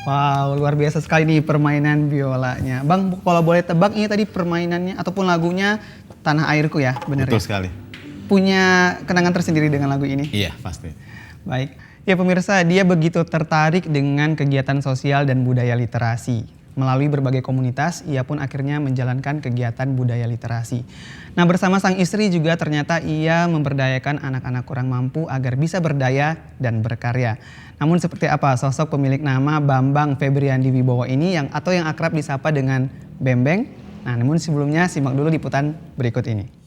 Wow, luar biasa sekali nih permainan biolanya. Bang, kalau boleh tebak ini tadi permainannya ataupun lagunya Tanah Airku ya, benar ya? Betul sekali. Punya kenangan tersendiri dengan lagu ini? Iya, pasti. Baik. Ya pemirsa, dia begitu tertarik dengan kegiatan sosial dan budaya literasi. Melalui berbagai komunitas, ia pun akhirnya menjalankan kegiatan budaya literasi. Nah, bersama sang istri juga ternyata ia memberdayakan anak-anak kurang mampu agar bisa berdaya dan berkarya. Namun seperti apa sosok pemilik nama Bambang Febriandi Wibowo ini yang akrab disapa dengan Bembeng? Nah, namun sebelumnya simak dulu liputan berikut ini.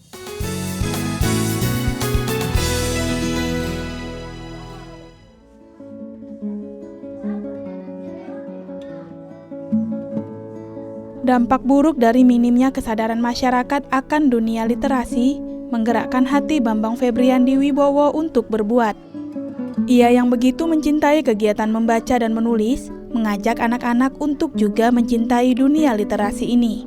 Dampak buruk dari minimnya kesadaran masyarakat akan dunia literasi menggerakkan hati Bambang Febriandi Wibowo untuk berbuat. Ia yang begitu mencintai kegiatan membaca dan menulis, mengajak anak-anak untuk juga mencintai dunia literasi ini.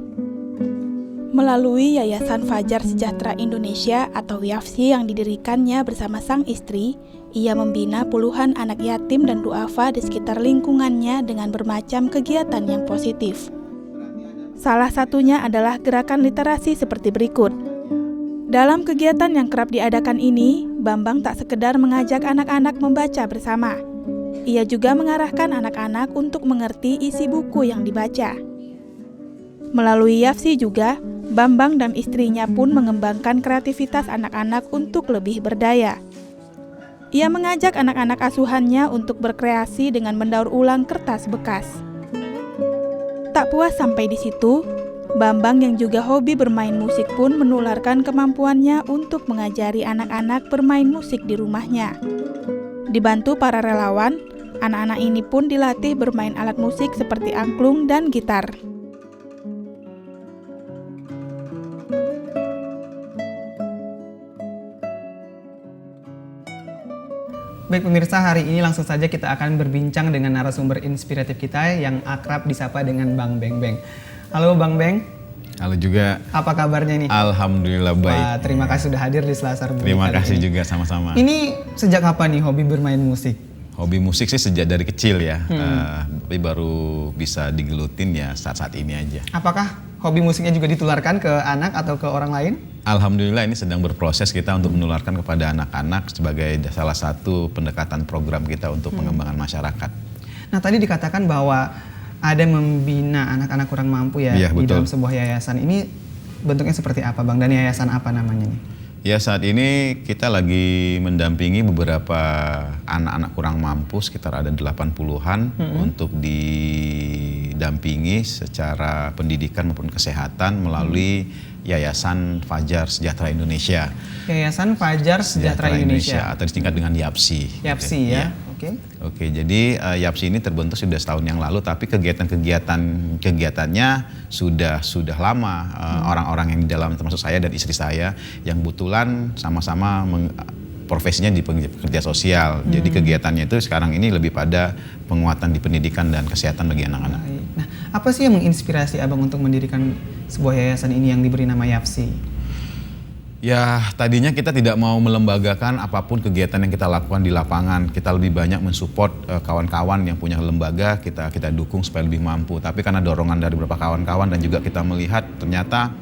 Melalui Yayasan Fajar Sejahtera Indonesia atau YAFSI yang didirikannya bersama sang istri, ia membina puluhan anak yatim dan duafa di sekitar lingkungannya dengan bermacam kegiatan yang positif. Salah satunya adalah gerakan literasi seperti berikut. Dalam kegiatan yang kerap diadakan ini, Bambang tak sekedar mengajak anak-anak membaca bersama. Ia juga mengarahkan anak-anak untuk mengerti isi buku yang dibaca. Melalui YAFSI juga, Bambang dan istrinya pun mengembangkan kreativitas anak-anak untuk lebih berdaya. Ia mengajak anak-anak asuhannya untuk berkreasi dengan mendaur ulang kertas bekas. Tak puas sampai di situ, Bambang yang juga hobi bermain musik pun menularkan kemampuannya untuk mengajari anak-anak bermain musik di rumahnya. Dibantu para relawan, anak-anak ini pun dilatih bermain alat musik seperti angklung dan gitar. Baik pemirsa, hari ini langsung saja kita akan berbincang dengan narasumber inspiratif kita yang akrab disapa dengan Bang Beng-Beng. Halo Bang Beng. Halo juga. Apa kabarnya nih? Alhamdulillah baik. Wah, terima kasih sudah hadir di Selasar Bumi. Terima kasih juga sama-sama. Ini sejak kapan nih hobi bermain musik? Hobi musik sih sejak dari kecil ya, tapi baru bisa digelutin ya saat-saat ini aja. Apakah hobi musiknya juga ditularkan ke anak atau ke orang lain? Alhamdulillah ini sedang berproses kita untuk menularkan kepada anak-anak sebagai salah satu pendekatan program kita untuk pengembangan masyarakat. Nah tadi dikatakan bahwa ada membina anak-anak kurang mampu ya, iya, di betul. dalam sebuah yayasan. Ini bentuknya seperti apa Bang? Dan yayasan apa namanya nih? Ya saat ini kita lagi mendampingi beberapa anak-anak kurang mampu sekitar ada 80-an untuk didampingi secara pendidikan maupun kesehatan melalui Yayasan Fajar Sejahtera Indonesia. Yayasan Fajar Sejahtera Indonesia atau disingkat dengan YAFSI. YAFSI gitu. ya. Oke, jadi YAFSI ini terbentuk sudah setahun yang lalu, tapi kegiatannya sudah lama. Orang-orang yang di dalam termasuk saya dan istri saya yang kebetulan sama-sama profesinya di pekerja sosial. Jadi kegiatannya itu sekarang ini lebih pada penguatan di pendidikan dan kesehatan bagi anak-anak. Nah, apa sih yang menginspirasi Abang untuk mendirikan sebuah yayasan ini yang diberi nama YAFSI? Ya, tadinya kita tidak mau melembagakan apapun kegiatan yang kita lakukan di lapangan. Kita lebih banyak mensupport kawan-kawan yang punya lembaga, kita dukung supaya lebih mampu. Tapi karena dorongan dari beberapa kawan-kawan dan juga kita melihat ternyata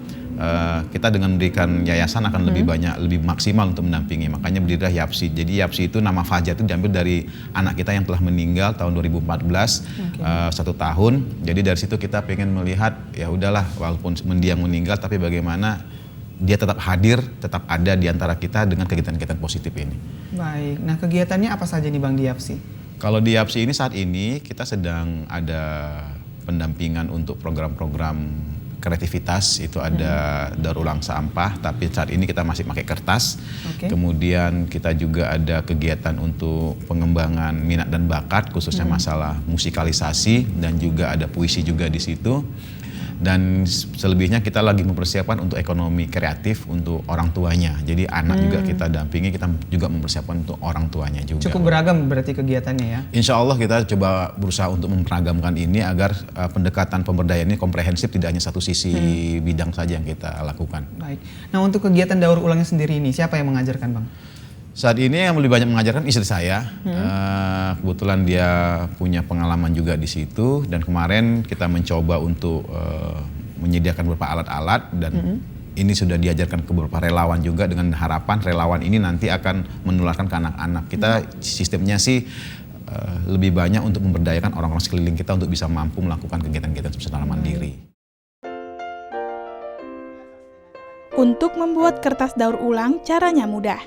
kita dengan mendirikan yayasan akan lebih banyak, lebih maksimal untuk mendampingi. Makanya berdirilah YAFSI. Jadi YAFSI itu nama Fajar itu diambil dari anak kita yang telah meninggal tahun 2014, 1 tahun. Jadi dari situ kita pengen melihat ya udahlah walaupun dia meninggal tapi bagaimana dia tetap hadir, tetap ada di antara kita dengan kegiatan-kegiatan positif ini. Baik, nah kegiatannya apa saja nih Bang di YAFSI? Kalau di YAFSI ini saat ini kita sedang ada pendampingan untuk program-program kreativitas, itu ada daur ulang sampah, tapi saat ini kita masih pakai kertas. Kemudian kita juga ada kegiatan untuk pengembangan minat dan bakat, khususnya masalah musikalisasi dan juga ada puisi juga di situ. Dan selebihnya kita lagi mempersiapkan untuk ekonomi kreatif untuk orang tuanya. Jadi anak juga kita dampingi, kita juga mempersiapkan untuk orang tuanya juga. Cukup beragam berarti kegiatannya ya? Insya Allah kita coba berusaha untuk memperagamkan ini agar pendekatan pemberdayaan ini komprehensif, tidak hanya satu sisi bidang saja yang kita lakukan. Baik. Nah untuk kegiatan daur ulangnya sendiri ini siapa yang mengajarkan Bang? Saat ini yang lebih banyak mengajarkan istri saya. Kebetulan dia punya pengalaman juga di situ, dan kemarin kita mencoba untuk menyediakan beberapa alat-alat, dan ini sudah diajarkan ke beberapa relawan juga, dengan harapan relawan ini nanti akan menularkan ke anak-anak. Kita sistemnya sih lebih banyak untuk memberdayakan orang-orang sekeliling kita untuk bisa mampu melakukan kegiatan-kegiatan secara mandiri. Untuk membuat kertas daur ulang, caranya mudah.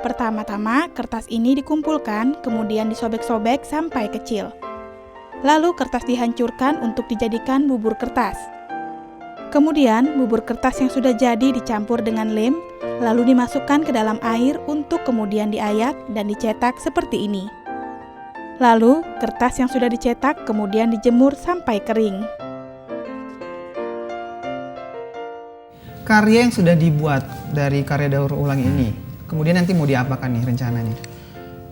Pertama-tama, kertas ini dikumpulkan, kemudian disobek-sobek sampai kecil. Lalu kertas dihancurkan untuk dijadikan bubur kertas. Kemudian, bubur kertas yang sudah jadi dicampur dengan lem, lalu dimasukkan ke dalam air untuk kemudian diayak dan dicetak seperti ini. Lalu, kertas yang sudah dicetak kemudian dijemur sampai kering. Karya yang sudah dibuat dari karya daur ulang ini, kemudian nanti mau diapakan nih rencananya?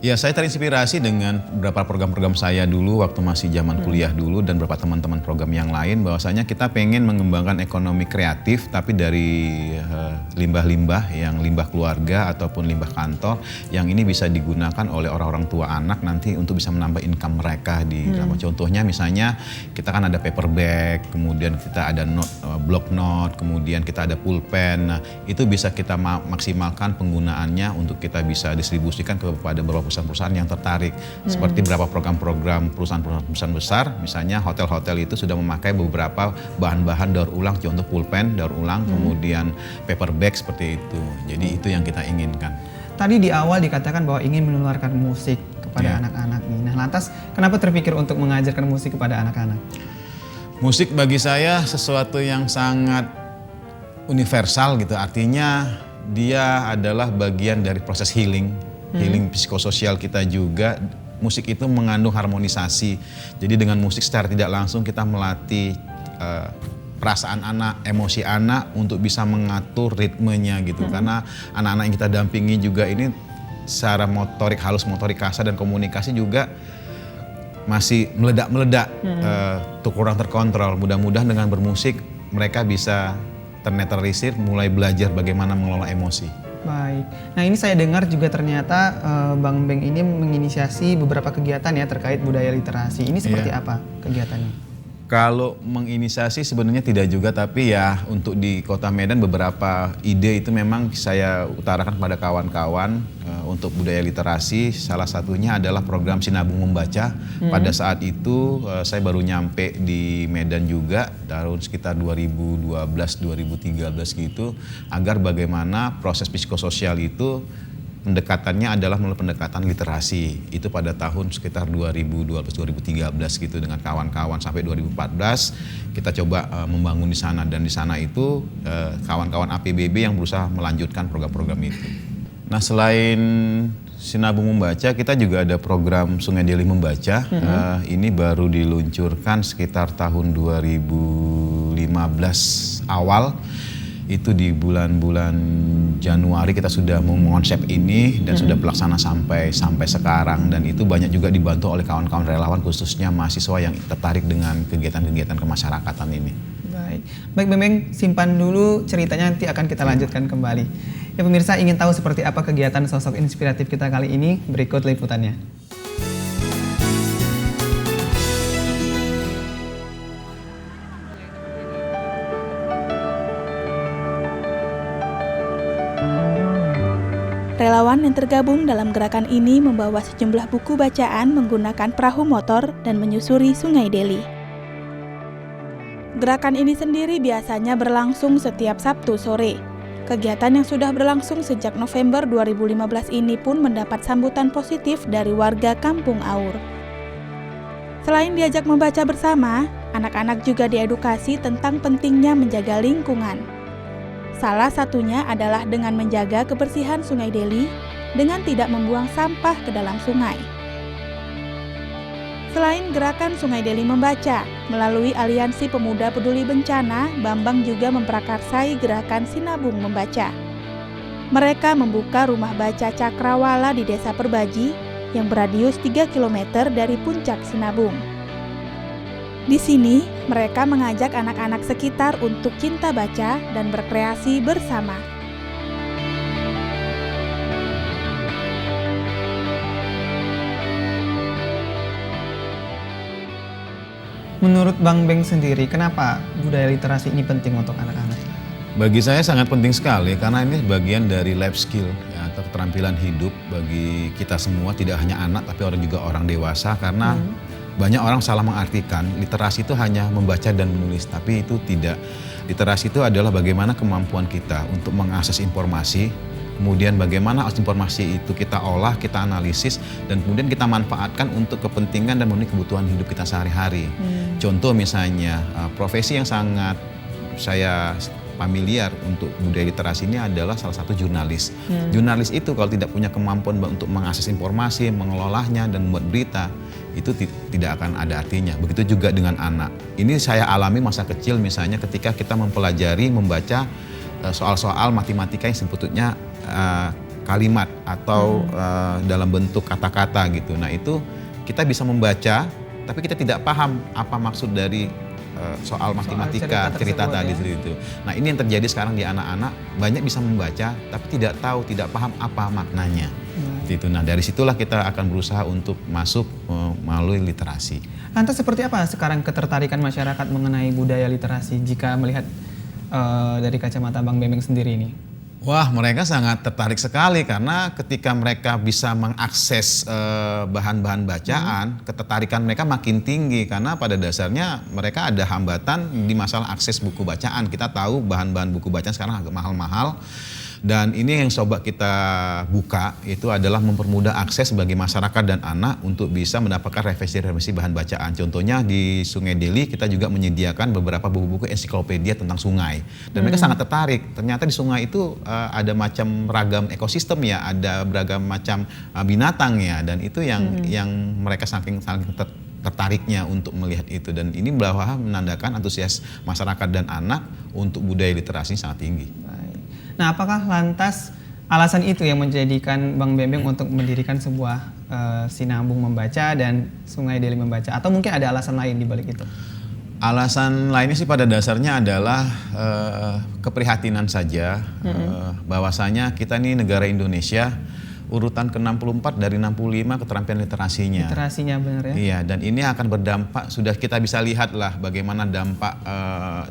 Ya, saya terinspirasi dengan beberapa program-program saya dulu waktu masih zaman kuliah dulu, dan beberapa teman-teman program yang lain, bahwasanya kita pengen mengembangkan ekonomi kreatif tapi dari limbah-limbah, yang limbah keluarga ataupun limbah kantor, yang ini bisa digunakan oleh orang-orang tua anak nanti untuk bisa menambah income mereka di contohnya misalnya kita kan ada paper bag, kemudian kita ada block note, kemudian kita ada pulpen. Nah, itu bisa kita maksimalkan penggunaannya untuk kita bisa distribusikan kepada beberapa perusahaan-perusahaan yang tertarik. Seperti beberapa program-program perusahaan-perusahaan besar, misalnya hotel-hotel itu sudah memakai beberapa bahan-bahan daur ulang, contoh pulpen daur ulang, kemudian paper bag seperti itu. Jadi itu yang kita inginkan. Tadi di awal dikatakan bahwa ingin menularkan musik kepada anak-anak nih. Nah, lantas kenapa terpikir untuk mengajarkan musik kepada anak-anak? Musik bagi saya sesuatu yang sangat universal gitu. Artinya dia adalah bagian dari proses healing psikososial kita juga. Musik itu mengandung harmonisasi. Jadi dengan musik secara tidak langsung kita melatih perasaan anak, emosi anak untuk bisa mengatur ritmenya gitu. Karena anak-anak yang kita dampingi juga ini secara motorik halus, motorik kasar, dan komunikasi juga masih meledak-meledak, kurang terkontrol. Mudah-mudahan dengan bermusik mereka bisa ternetralisir, mulai belajar bagaimana mengelola emosi. Baik. Nah, ini saya dengar juga ternyata Bang Beng ini menginisiasi beberapa kegiatan ya terkait budaya literasi. Ini seperti apa kegiatannya? Kalau menginisiasi sebenarnya tidak juga, tapi ya untuk di Kota Medan beberapa ide itu memang saya utarakan kepada kawan-kawan untuk budaya literasi. Salah satunya adalah program Sinabung Membaca. Pada saat itu saya baru nyampe di Medan juga tahun sekitar 2012-2013 gitu, agar bagaimana proses psikososial itu pendekatannya adalah melalui pendekatan literasi. Itu pada tahun sekitar 2012-2013 gitu, dengan kawan-kawan sampai 2014 kita coba membangun di sana, dan di sana itu kawan-kawan APBB yang berusaha melanjutkan program-program itu. Nah, selain Sinabung Membaca, kita juga ada program Sungai Deli Membaca. Ini baru diluncurkan sekitar tahun 2015 awal. Itu di bulan-bulan Januari kita sudah mengonsep ini dan sudah pelaksana sampai sekarang, dan itu banyak juga dibantu oleh kawan-kawan relawan, khususnya mahasiswa yang tertarik dengan kegiatan-kegiatan kemasyarakatan ini. Baik Bang Beng, simpan dulu ceritanya, nanti akan kita lanjutkan kembali. Ya pemirsa, ingin tahu seperti apa kegiatan sosok inspiratif kita kali ini? Berikut liputannya. Relawan yang tergabung dalam gerakan ini membawa sejumlah buku bacaan menggunakan perahu motor dan menyusuri Sungai Deli. Gerakan ini sendiri biasanya berlangsung setiap Sabtu sore. Kegiatan yang sudah berlangsung sejak November 2015 ini pun mendapat sambutan positif dari warga Kampung Aur. Selain diajak membaca bersama, anak-anak juga diedukasi tentang pentingnya menjaga lingkungan. Salah satunya adalah dengan menjaga kebersihan Sungai Deli dengan tidak membuang sampah ke dalam sungai. Selain gerakan Sungai Deli Membaca, melalui Aliansi Pemuda Peduli Bencana, Bambang juga memprakarsai gerakan Sinabung Membaca. Mereka membuka rumah baca Cakrawala di Desa Perbaji yang beradius 3 km dari puncak Sinabung. Di sini, mereka mengajak anak-anak sekitar untuk cinta baca dan berkreasi bersama. Menurut Bang Beng sendiri, kenapa budaya literasi ini penting untuk anak-anak? Bagi saya sangat penting sekali karena ini bagian dari life skill ya, atau keterampilan hidup bagi kita semua, tidak hanya anak tapi juga orang dewasa, karena banyak orang salah mengartikan literasi itu hanya membaca dan menulis, tapi itu tidak. Literasi itu adalah bagaimana kemampuan kita untuk mengakses informasi, kemudian bagaimana informasi itu kita olah, kita analisis, dan kemudian kita manfaatkan untuk kepentingan dan memenuhi kebutuhan hidup kita sehari-hari. Contoh misalnya, profesi yang sangat saya familiar untuk budaya literasi ini adalah salah satu jurnalis. Jurnalis itu kalau tidak punya kemampuan untuk mengakses informasi, mengelolanya, dan membuat berita, itu tidak akan ada artinya. Begitu juga dengan anak. Ini saya alami masa kecil misalnya ketika kita mempelajari, membaca soal-soal matematika yang sebetulnya kalimat atau dalam bentuk kata-kata gitu. Nah itu kita bisa membaca, tapi kita tidak paham apa maksud dari soal matematika, cerita tadi itu. Nah ini yang terjadi sekarang di anak-anak, banyak bisa membaca tapi tidak tahu, tidak paham apa maknanya. Itu. Nah dari situlah kita akan berusaha untuk masuk melalui literasi. Lantas seperti apa sekarang ketertarikan masyarakat mengenai budaya literasi jika melihat dari kacamata Bang Beng sendiri ini? Wah, mereka sangat tertarik sekali karena ketika mereka bisa mengakses bahan-bahan bacaan, ketertarikan mereka makin tinggi karena pada dasarnya mereka ada hambatan di masalah akses buku bacaan. Kita tahu bahan-bahan buku bacaan sekarang agak mahal-mahal. Dan ini yang coba kita buka itu adalah mempermudah akses bagi masyarakat dan anak untuk bisa mendapatkan revisi bahan bacaan. Contohnya di Sungai Deli kita juga menyediakan beberapa buku-buku ensiklopedia tentang sungai. Dan mereka sangat tertarik. Ternyata di sungai itu ada macam ragam ekosistem ya, ada beragam macam binatang ya. Dan itu yang mereka saking tertariknya untuk melihat itu. Dan ini bahwa menandakan antusias masyarakat dan anak untuk budaya literasi sangat tinggi. Nah, apakah lantas alasan itu yang menjadikan Bang Beng untuk mendirikan sebuah Sinabung Membaca dan Sungai Deli Membaca? Atau mungkin ada alasan lain di balik itu? Alasan lainnya sih pada dasarnya adalah keprihatinan saja, bahwasanya kita ini negara Indonesia urutan ke-64 dari 65 keterampilan literasinya. Literasinya benar ya? Iya, dan ini akan berdampak, sudah kita bisa lihat lah bagaimana dampak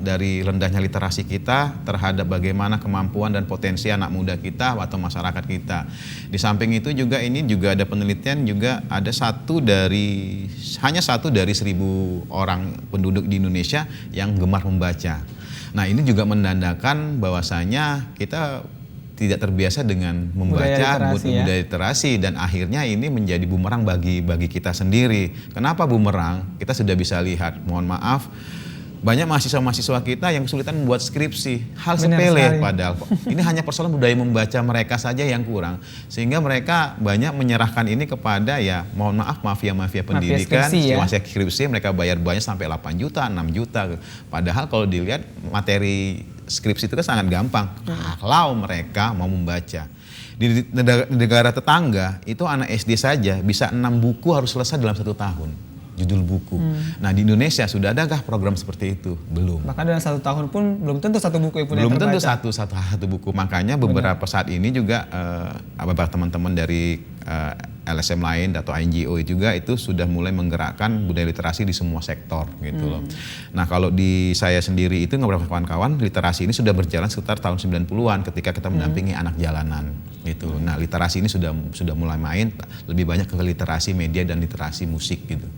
dari rendahnya literasi kita terhadap bagaimana kemampuan dan potensi anak muda kita atau masyarakat kita. Di samping itu juga ini juga ada penelitian juga ada hanya satu dari 1.000 orang penduduk di Indonesia yang gemar membaca. Nah ini juga menandakan bahwasanya kita tidak terbiasa dengan membaca budaya literasi dan akhirnya ini menjadi bumerang bagi kita sendiri. Kenapa bumerang? Kita sudah bisa lihat, mohon maaf, banyak mahasiswa-mahasiswa kita yang kesulitan membuat skripsi. Hal sepele padahal. Ini hanya persoalan budaya membaca mereka saja yang kurang. Sehingga mereka banyak menyerahkan ini kepada ya mohon maaf mafia-mafia pendidikan. Mafia skripsi mereka bayar banyak sampai 8 juta, 6 juta. Padahal kalau dilihat materi skripsi itu kan sangat gampang kalau mereka mau membaca. Di negara tetangga itu anak SD saja bisa 6 buku harus selesai dalam 1 tahun. Judul buku. Nah di Indonesia sudah adakah program seperti itu? Belum. Bahkan dalam 1 tahun pun belum tentu 1 buku pun belum tentu satu buku. Makanya beberapa saat ini juga beberapa teman-teman dari LSM lain atau NGO juga itu sudah mulai menggerakkan budaya literasi di semua sektor gitu loh. Nah kalau di saya sendiri itu beberapa kawan-kawan literasi ini sudah berjalan sekitar tahun 90-an ketika kita mendampingi anak jalanan gitu. Nah literasi ini sudah mulai main lebih banyak ke literasi media dan literasi musik gitu.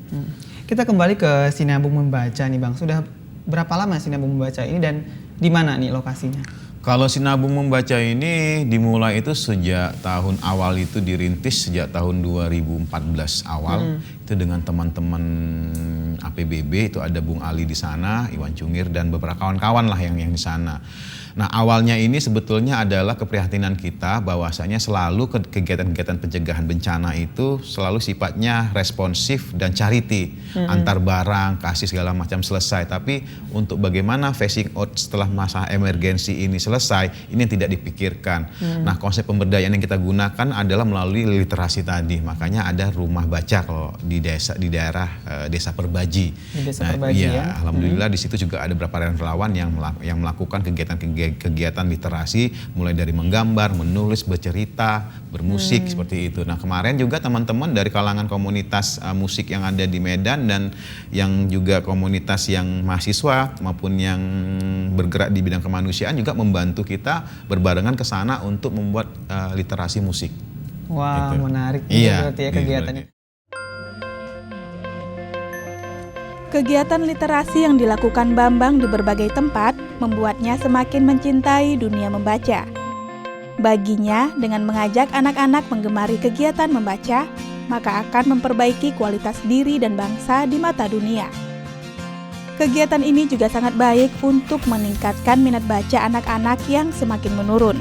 Kita kembali ke Sinabung Membaca nih Bang. Sudah berapa lama Sinabung Membaca ini dan di mana nih lokasinya? Kalau Sinabung Membaca ini dimulai itu sejak tahun awal itu dirintis sejak tahun 2014 awal itu dengan teman-teman APBB itu ada Bung Ali di sana, Iwan Cungir dan beberapa kawan-kawan lah yang di sana. Nah awalnya ini sebetulnya adalah keprihatinan kita bahwasanya selalu kegiatan-kegiatan pencegahan bencana itu selalu sifatnya responsif dan charity, antar barang, kasih segala macam selesai. Tapi untuk bagaimana phasing out setelah masa emergensi ini selesai, ini yang tidak dipikirkan. Nah konsep pemberdayaan yang kita gunakan adalah melalui literasi tadi. Makanya ada rumah baca kalau di di daerah Desa Perbaji. Di Desa Perbaji ya. Alhamdulillah di situ juga ada beberapa relawan yang melakukan kegiatan literasi, mulai dari menggambar, menulis, bercerita, bermusik seperti itu. Nah kemarin juga teman-teman dari kalangan komunitas musik yang ada di Medan dan yang juga komunitas yang mahasiswa maupun yang bergerak di bidang kemanusiaan juga membantu kita berbarengan ke sana untuk membuat literasi musik. Wah, gitu. menarik juga Iya, berarti ya kegiatannya. Kegiatan literasi yang dilakukan Bambang di berbagai tempat membuatnya semakin mencintai dunia membaca. Baginya, dengan mengajak anak-anak menggemari kegiatan membaca, maka akan memperbaiki kualitas diri dan bangsa di mata dunia. Kegiatan ini juga sangat baik untuk meningkatkan minat baca anak-anak yang semakin menurun.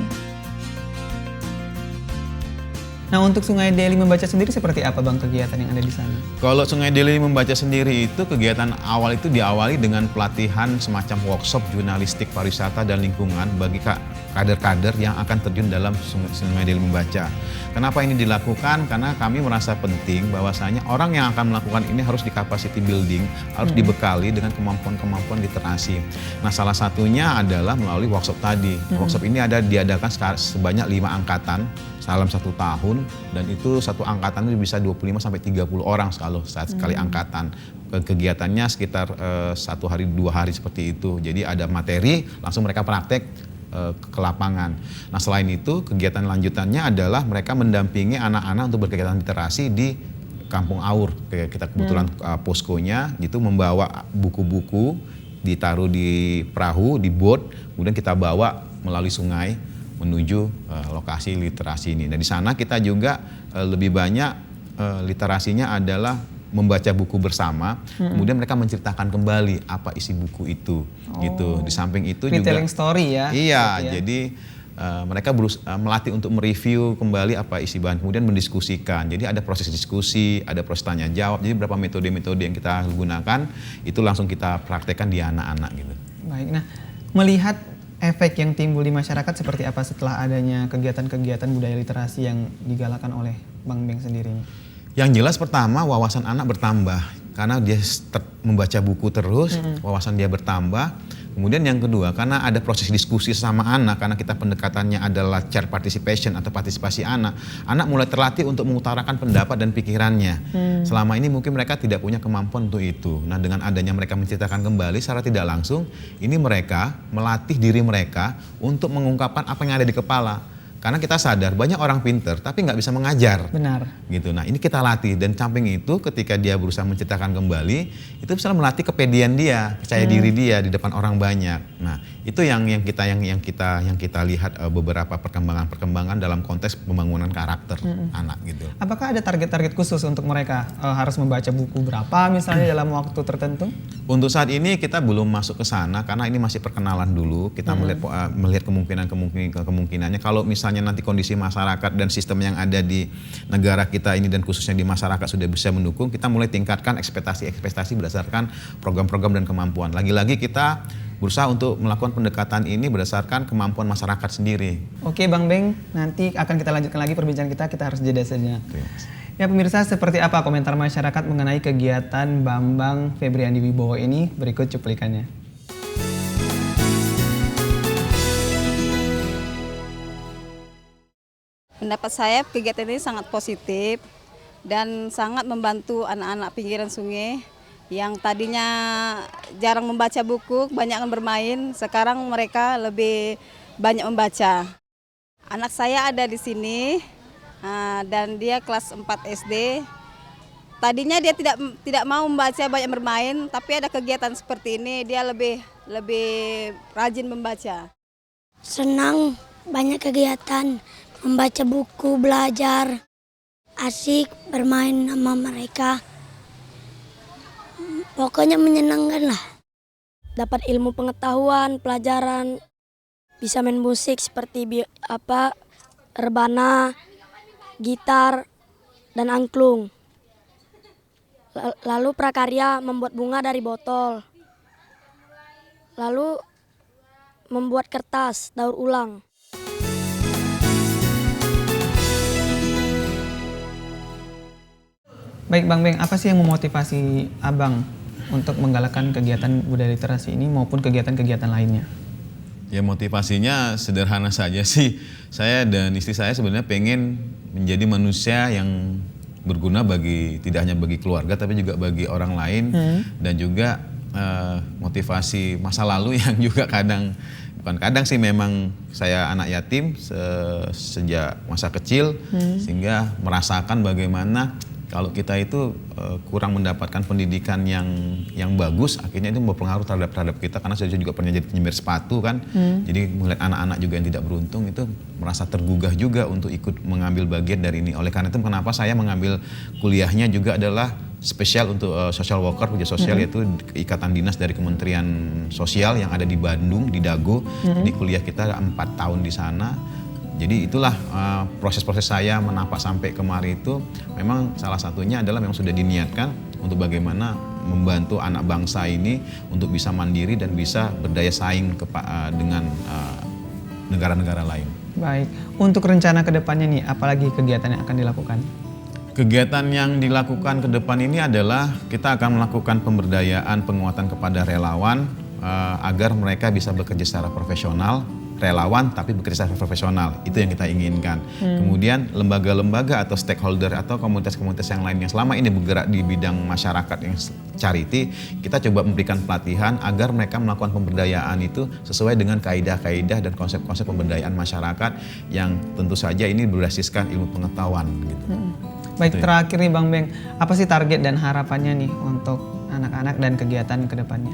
Nah untuk Sungai Deli Membaca sendiri seperti apa Bang kegiatan yang ada di sana? Kalau Sungai Deli Membaca sendiri itu kegiatan awal itu diawali dengan pelatihan semacam workshop jurnalistik pariwisata dan lingkungan bagi kader-kader yang akan terjun dalam Sungai Deli Membaca. Kenapa ini dilakukan? Karena kami merasa penting bahwasanya orang yang akan melakukan ini harus di capacity building, harus dibekali dengan kemampuan-kemampuan literasi. Nah salah satunya adalah melalui workshop tadi. Workshop ini diadakan sebanyak 5 angkatan dalam 1 tahun dan itu satu angkatan itu bisa 25 sampai 30 orang sekali angkatan. Kegiatannya sekitar 1 hari 2 hari seperti itu. Jadi ada materi langsung mereka praktek ke lapangan. Nah selain itu kegiatan lanjutannya adalah mereka mendampingi anak-anak untuk berkegiatan literasi di Kampung Aur. Kita kebetulan poskonya gitu membawa buku-buku ditaruh di perahu, di boat, kemudian kita bawa melalui sungai menuju lokasi literasi ini. Nah di sana kita juga lebih banyak literasinya adalah membaca buku bersama, kemudian mereka menceritakan kembali apa isi buku itu, gitu. Di samping itu Retelling juga story ya. iya, jadi mereka melatih untuk mereview kembali apa isi bahan, kemudian mendiskusikan. Jadi ada proses diskusi, ada proses tanya jawab. Jadi beberapa metode-metode yang kita gunakan itu langsung kita praktekkan di anak-anak gitu. Baik, nah melihat efek yang timbul di masyarakat seperti apa setelah adanya kegiatan-kegiatan budaya literasi yang digalakan oleh Bang Beng sendiri? Yang jelas pertama wawasan anak bertambah karena dia membaca buku terus, wawasan dia bertambah. Kemudian yang kedua karena ada proses diskusi sama anak, karena kita pendekatannya adalah chair participation atau partisipasi anak mulai terlatih untuk mengutarakan pendapat dan pikirannya. Selama ini mungkin mereka tidak punya kemampuan untuk itu. Nah dengan adanya mereka menceritakan kembali secara tidak langsung, ini mereka melatih diri mereka untuk mengungkapkan apa yang ada di kepala. Karena kita sadar banyak orang pinter tapi nggak bisa mengajar. Benar. Gitu. Nah ini kita latih dan samping itu ketika dia berusaha menceritakan kembali itu bisa melatih kepedean dia, percaya diri dia di depan orang banyak. Nah itu yang kita lihat beberapa perkembangan dalam konteks pembangunan karakter anak gitu. Apakah ada target-target khusus untuk mereka harus membaca buku berapa misalnya dalam waktu tertentu? Untuk saat ini kita belum masuk ke sana karena ini masih perkenalan dulu. Kita melihat kemungkinannya kalau misalnya nanti kondisi masyarakat dan sistem yang ada di negara kita ini dan khususnya di masyarakat sudah bisa mendukung, kita mulai tingkatkan ekspektasi berdasarkan program-program dan kemampuan. Lagi-lagi kita berusaha untuk melakukan pendekatan ini berdasarkan kemampuan masyarakat sendiri. Oke Bang Beng, nanti akan kita lanjutkan lagi perbincangan kita harus jeda saja. Ya pemirsa, seperti apa komentar masyarakat mengenai kegiatan Bambang Febriandi Wibowo ini? Berikut cuplikannya. Pendapat saya kegiatan ini sangat positif dan sangat membantu anak-anak pinggiran sungai yang tadinya jarang membaca buku, banyak bermain, sekarang mereka lebih banyak membaca. Anak saya ada di sini dan dia kelas 4 SD. Tadinya dia tidak mau membaca, banyak bermain, tapi ada kegiatan seperti ini dia lebih rajin membaca. Senang, banyak kegiatan. Membaca buku, belajar, asik bermain sama mereka. Pokoknya menyenangkan lah. Dapat ilmu pengetahuan, pelajaran, bisa main musik seperti rebana, gitar, dan angklung. Lalu prakarya membuat bunga dari botol. Lalu membuat kertas, daur ulang. Baik Bang Beng, apa sih yang memotivasi Abang untuk menggalakkan kegiatan budaya literasi ini maupun kegiatan-kegiatan lainnya? Ya motivasinya sederhana saja sih. Saya dan istri saya sebenarnya pengen menjadi manusia yang berguna bagi tidak hanya bagi keluarga tapi juga bagi orang lain dan juga motivasi masa lalu yang juga bukan kadang sih, memang saya anak yatim sejak masa kecil sehingga merasakan bagaimana kalau kita itu kurang mendapatkan pendidikan yang bagus, akhirnya itu berpengaruh terhadap kita, karena saya juga pernah jadi penyemir sepatu kan. Jadi melihat anak-anak juga yang tidak beruntung itu merasa tergugah juga untuk ikut mengambil bagian dari ini. Oleh karena itu kenapa saya mengambil kuliahnya juga adalah spesial untuk social worker, kerja sosial, yaitu ikatan dinas dari Kementerian Sosial yang ada di Bandung, di Dago. Jadi kuliah kita 4 tahun di sana. Jadi itulah proses-proses saya menapak sampai kemari itu memang salah satunya adalah memang sudah diniatkan untuk bagaimana membantu anak bangsa ini untuk bisa mandiri dan bisa berdaya saing dengan negara-negara lain. Baik, untuk rencana kedepannya nih, apalagi kegiatan yang akan dilakukan? Kegiatan yang dilakukan ke depan ini adalah kita akan melakukan pemberdayaan, penguatan kepada relawan agar mereka bisa bekerja secara profesional. Relawan tapi bekerja secara profesional, itu yang kita inginkan. Kemudian lembaga-lembaga atau stakeholder atau komunitas-komunitas yang lain yang selama ini bergerak di bidang masyarakat yang charity, kita coba memberikan pelatihan agar mereka melakukan pemberdayaan itu sesuai dengan kaidah-kaidah dan konsep-konsep pemberdayaan masyarakat yang tentu saja ini berbasiskan ilmu pengetahuan gitu. Baik, terakhir nih Bang Beng, apa sih target dan harapannya nih untuk anak-anak dan kegiatan ke depannya?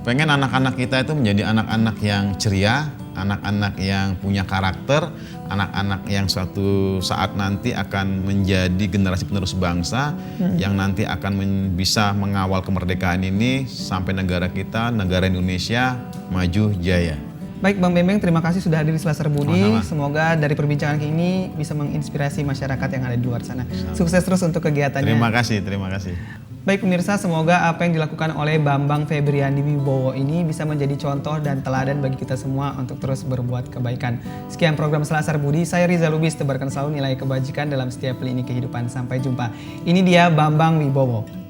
Pengen anak-anak kita itu menjadi anak-anak yang ceria, anak-anak yang punya karakter, anak-anak yang suatu saat nanti akan menjadi generasi penerus bangsa yang nanti akan bisa mengawal kemerdekaan ini sampai negara kita, negara Indonesia maju jaya. Baik Bang Beng, terima kasih sudah hadir di Selasar Budi. Sama-sama. Semoga dari perbincangan ini bisa menginspirasi masyarakat yang ada di luar sana. Sukses terus untuk kegiatannya. Terima kasih. Baik pemirsa, semoga apa yang dilakukan oleh Bambang Febriandi Wibowo ini bisa menjadi contoh dan teladan bagi kita semua untuk terus berbuat kebaikan. Sekian program Selasar Budi, saya Riza Lubis, tebarkan selalu nilai kebajikan dalam setiap lini kehidupan. Sampai jumpa. Ini dia Bambang Wibowo.